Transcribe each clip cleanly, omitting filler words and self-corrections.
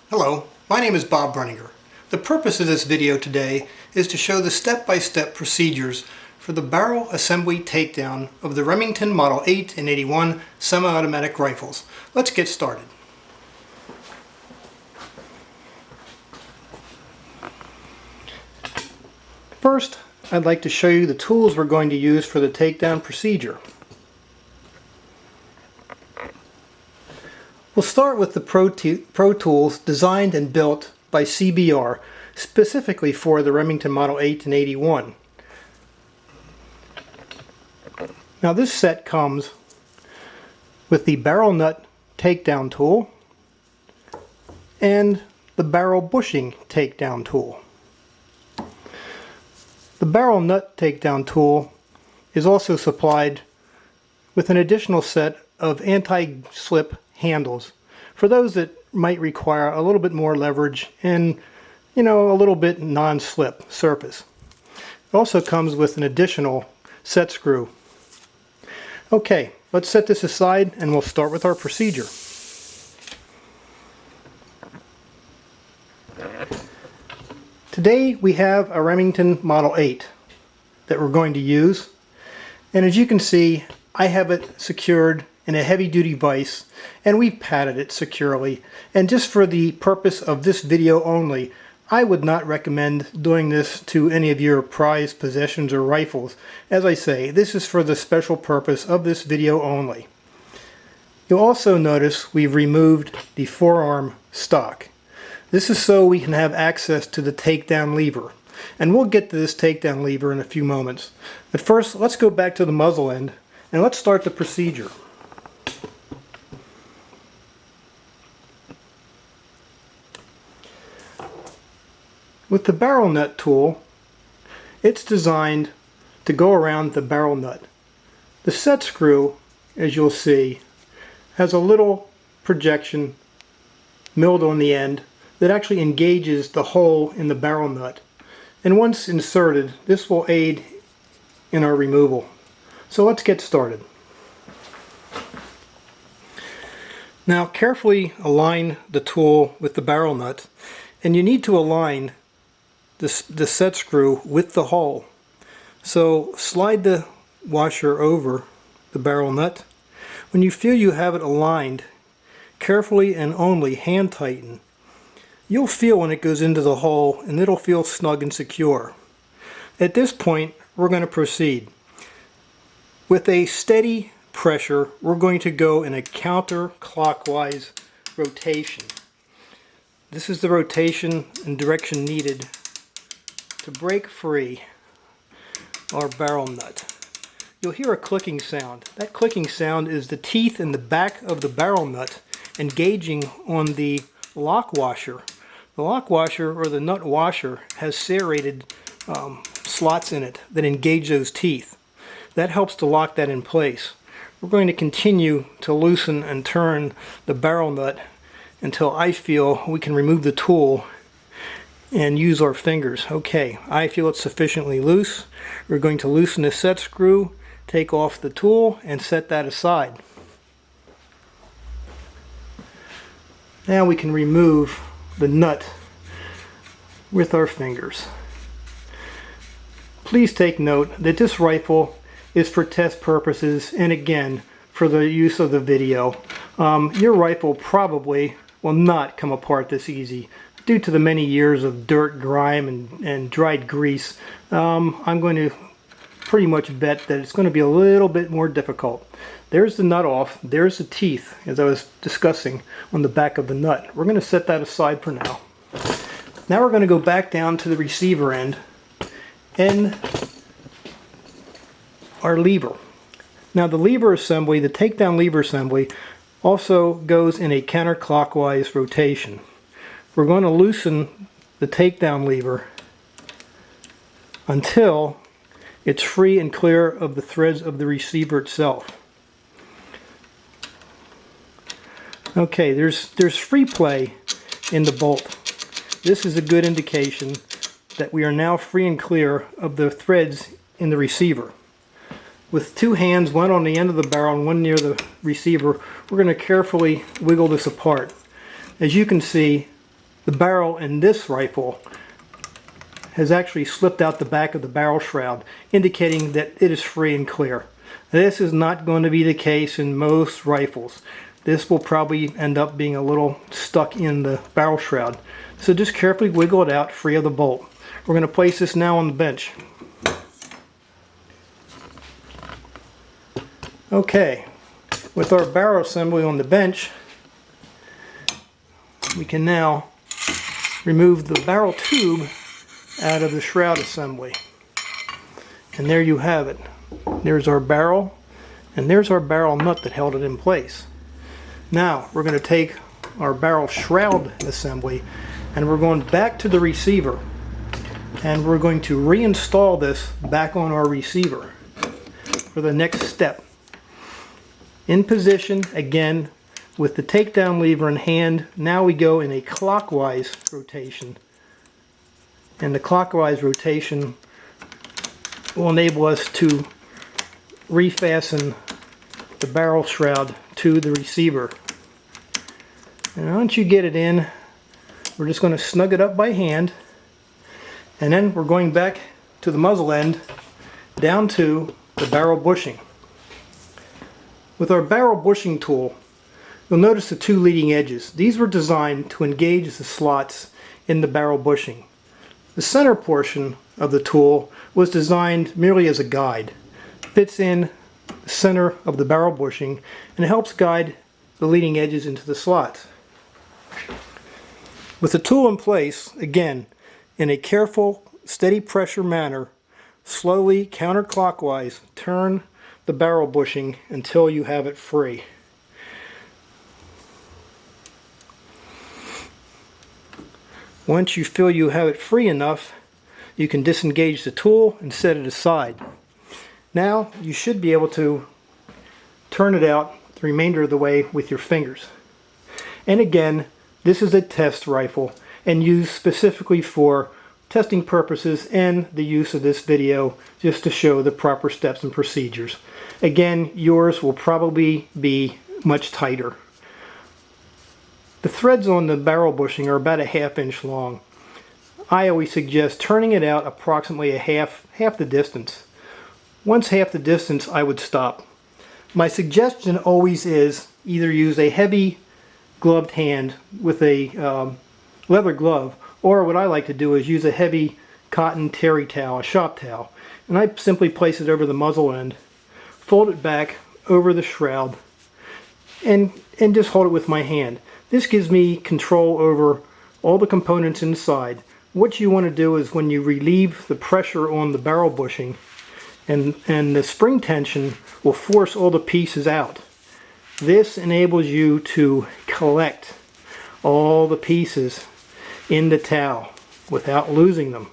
Hello, my name is Bob Brenninger. The purpose of this video today is to show the step-by-step procedures for the barrel assembly takedown of the Remington Model 8 and 81 semi-automatic rifles. Let's get started. First, I'd like to show you the tools we're going to use for the takedown procedure. We'll start with the Pro Tools designed and built by CBR specifically for the Remington Model 8 and 81. Now this set comes with the barrel nut takedown tool and the barrel bushing takedown tool. The barrel nut takedown tool is also supplied with an additional set of anti-slip handles for those that might require a little bit more leverage and a little bit non-slip surface. It also comes with an additional set screw. Okay, let's set this aside and we'll start with our procedure. Today we have a Remington Model 8 that we're going to use, and as you can see I have it secured in a heavy-duty vise and we've padded it securely, and just for the purpose of this video only, I would not recommend doing this to any of your prized possessions or rifles. As I say, this is for the special purpose of this video only. You'll also notice we've removed the forearm stock. This is so we can have access to the takedown lever, and we'll get to this takedown lever in a few moments. But first, let's go back to the muzzle end and let's start the procedure. With the barrel nut tool, it's designed to go around the barrel nut. The set screw, as you'll see, has a little projection milled on the end that actually engages the hole in the barrel nut. And once inserted, this will aid in our removal. So let's get started. Now carefully align the tool with the barrel nut, and you need to align the set screw with the hole. So slide the washer over the barrel nut. When you feel you have it aligned, carefully and only hand tighten. You'll feel when it goes into the hole and it'll feel snug and secure. At this point, we're going to proceed. With a steady pressure, we're going to go in a counterclockwise rotation. This is the rotation and direction needed to break free our barrel nut. You'll hear a clicking sound. That clicking sound is the teeth in the back of the barrel nut engaging on the lock washer. The lock washer, or the nut washer, has serrated slots in it that engage those teeth. That helps to lock that in place. We're going to continue to loosen and turn the barrel nut until I feel we can remove the tool and use our fingers. Okay, I feel it's sufficiently loose. We're going to loosen the set screw, take off the tool, and set that aside. Now we can remove the nut with our fingers. Please take note that this rifle is for test purposes and again for the use of the video. Your rifle probably will not come apart this easy due to the many years of dirt, grime, and dried grease. I'm going to pretty much bet that it's going to be a little bit more difficult. There's the nut off. There's the teeth, as I was discussing, on the back of the nut. We're going to set that aside for now. Now we're going to go back down to the receiver end and our lever. Now the lever assembly, the takedown lever assembly, also goes in a counterclockwise rotation. We're going to loosen the takedown lever until it's free and clear of the threads of the receiver itself. Okay, there's free play in the bolt. This is a good indication that we are now free and clear of the threads in the receiver. With two hands, one on the end of the barrel and one near the receiver, we're going to carefully wiggle this apart. As you can see, the barrel in this rifle has actually slipped out the back of the barrel shroud, indicating that it is free and clear. This is not going to be the case in most rifles. This will probably end up being a little stuck in the barrel shroud. So just carefully wiggle it out free of the bolt. We're going to place this now on the bench. Okay, with our barrel assembly on the bench, we can now remove the barrel tube out of the shroud assembly. And there you have it. There's our barrel, and there's our barrel nut that held it in place. Now we're going to take our barrel shroud assembly and we're going back to the receiver, and we're going to reinstall this back on our receiver for the next step. In position again with the takedown lever in hand. Now we go in a clockwise rotation, and the clockwise rotation will enable us to refasten the barrel shroud to the receiver. And once you get it in, we're just going to snug it up by hand, and then we're going back to the muzzle end down to the barrel bushing. With our barrel bushing tool, you'll notice the two leading edges. These were designed to engage the slots in the barrel bushing. The center portion of the tool was designed merely as a guide. It fits in the center of the barrel bushing and it helps guide the leading edges into the slots. With the tool in place, again, in a careful, steady pressure manner, slowly counterclockwise turn the barrel bushing until you have it free. Once you feel you have it free enough, you can disengage the tool and set it aside. Now you should be able to turn it out the remainder of the way with your fingers. And again, this is a test rifle and used specifically for testing purposes and the use of this video just to show the proper steps and procedures. Again, yours will probably be much tighter. The threads on the barrel bushing are about a ½ inch long. I always suggest turning it out approximately a half the distance. Once half the distance, I would stop. My suggestion always is either use a heavy gloved hand with a leather glove, or what I like to do is use a heavy cotton terry towel, a shop towel, and I simply place it over the muzzle end, fold it back over the shroud, and just hold it with my hand. This gives me control over all the components inside. What you want to do is when you relieve the pressure on the barrel bushing, and the spring tension will force all the pieces out. This enables you to collect all the pieces in the towel without losing them.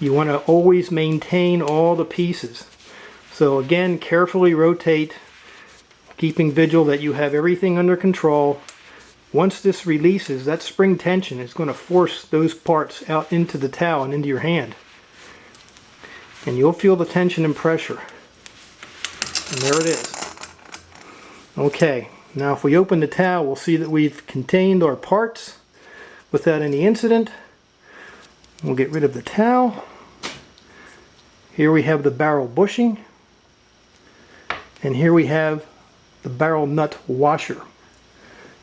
You want to always maintain all the pieces. So again, carefully rotate, keeping vigil that you have everything under control. Once this releases, that spring tension is going to force those parts out into the towel and into your hand. And you'll feel the tension and pressure. And there it is. Okay, now if we open the towel, we'll see that we've contained our parts without any incident. We'll get rid of the towel. Here we have the barrel bushing. And here we have the barrel nut washer.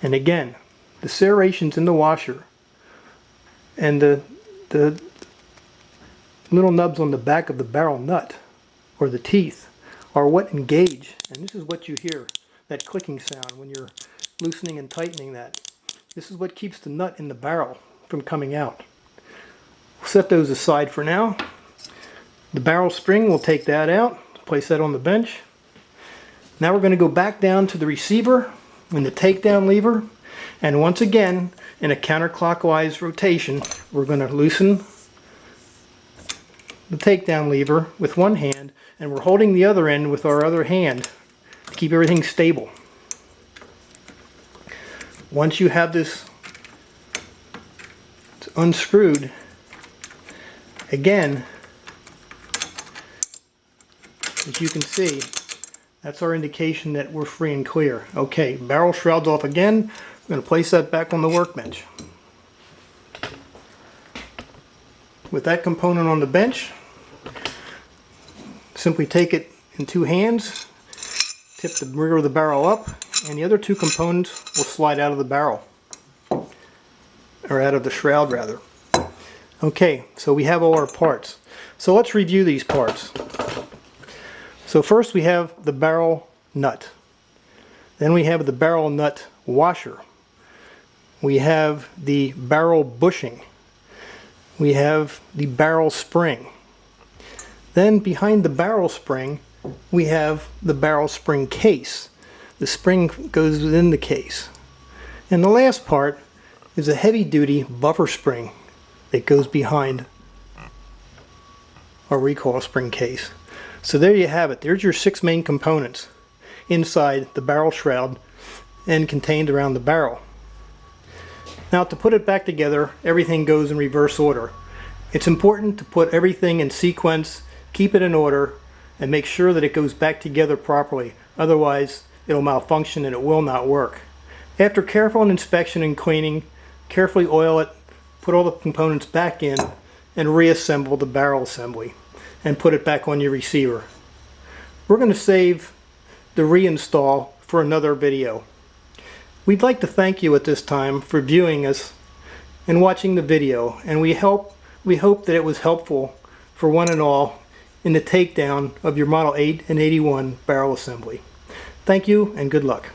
And again, the serrations in the washer and the little nubs on the back of the barrel nut, or the teeth, are what engage. And this is what you hear, that clicking sound when you're loosening and tightening that. This is what keeps the nut in the barrel from coming out. We'll set those aside for now. The barrel spring, we'll take that out, place that on the bench. Now we're going to go back down to the receiver and the takedown lever, and once again in a counterclockwise rotation we're going to loosen the takedown lever with one hand, and we're holding the other end with our other hand to keep everything stable. Once you have this unscrewed, again, as you can see, that's our indication that we're free and clear. Okay, barrel shroud's off again. I'm going to place that back on the workbench. with that component on the bench, simply take it in two hands, tip the rear of the barrel up, and the other two components will slide out of the barrel, or out of the shroud rather. Okay, so we have all our parts. So let's review these parts. So first we have the barrel nut. Then we have the barrel nut washer. We have the barrel bushing. We have the barrel spring. Then behind the barrel spring we have the barrel spring case. The spring goes within the case. And the last part is a heavy-duty buffer spring that goes behind our recoil spring case. So there you have it. There's your 6 main components inside the barrel shroud and contained around the barrel. Now to put it back together, everything goes in reverse order. It's important to put everything in sequence, keep it in order, and make sure that it goes back together properly. Otherwise it'll malfunction and it will not work. After careful inspection and cleaning, carefully oil it, put all the components back in, and reassemble the barrel assembly and put it back on your receiver. We're going to save the reinstall for another video. We'd like to thank you at this time for viewing us and watching the video, and we hope that it was helpful for one and all in the takedown of your Model 8 and 81 barrel assembly. Thank you and good luck.